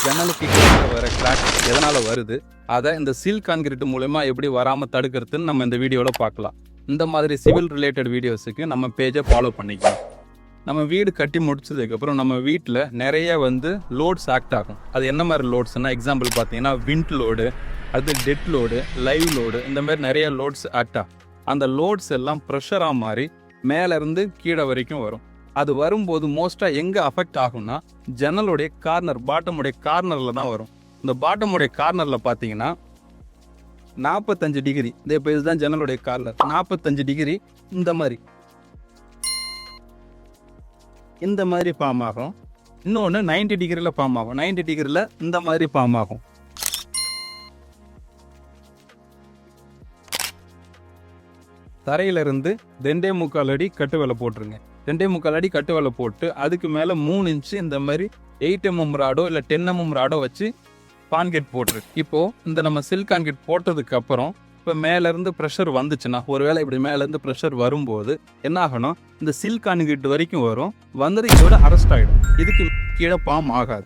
ஜன்னலுக்கு கீழே வர கிராக் எதனால் வருது, அதை இந்த சீல் கான்கிரீட் மூலமா எப்படி வராமல் தடுக்கிறதுன்னு நம்ம இந்த வீடியோவில் பார்க்கலாம். இந்த மாதிரி சிவில் ரிலேட்டட் வீடியோஸுக்கு நம்ம பேஜை ஃபாலோ பண்ணிக்கலாம். நம்ம வீடு கட்டி முடிச்சதுக்கப்புறம் நம்ம வீட்டில் நிறைய லோட்ஸ் ஆக்ட் ஆகும். அது என்ன மாதிரி லோட்ஸ்னால், எக்ஸாம்பிள் பார்த்தீங்கன்னா விண்ட் லோடு, அது டெட் லோடு, லைவ் லோடு, இந்த மாதிரி நிறைய லோட்ஸ் ஆக்ட் ஆகும். அந்த லோட்ஸ் எல்லாம் ப்ரெஷராக மாறி மேலேருந்து கீழே வரைக்கும் வரும். அது வரும்போது மோஸ்ட்டாக எங்கே அஃபெக்ட் ஆகும்னா ஜன்னலுடைய கார்னர், பாட்டமுடைய கார்னரில் தான் வரும். இந்த பாட்டமுடைய கார்னரில் பார்த்தீங்கன்னா 45 டிகிரி, இந்த இப்போ இதுதான் ஜன்னலுடைய கார்னர், 45 டிகிரி இந்த மாதிரி ஃபார்ம் ஆகும். இன்னொன்று 90 டிகிரியில் ஃபார்ம் ஆகும். 90 டிகிரியில் இந்த மாதிரி ஃபார்ம் ஆகும். தரையிலிருந்து 2.25 அடி கட்டு வேலை போட்டுருங்க. 2.25 அடி கட்டு வேலை போட்டு அதுக்கு மேலே 3 இன்ச்சு இந்த மாதிரி 8 mm ராடோ இல்லை 10 mm ராடோ வச்சு கான்கிரீட் போட்டுருக்கு. இப்போது இந்த நம்ம சில் கான்கிரீட் போட்டதுக்கு அப்புறம் இப்போ மேலேருந்து ப்ரெஷர் வந்துச்சுன்னா, ஒருவேளை இப்படி மேலேருந்து ப்ரெஷர் வரும்போது என்ன ஆகணும், இந்த சில் கான்கிரீட் வரைக்கும் வரும், இதோட அரெஸ்ட் ஆகிடும். இதுக்கு கீழே ஃபார்ம் ஆகாது.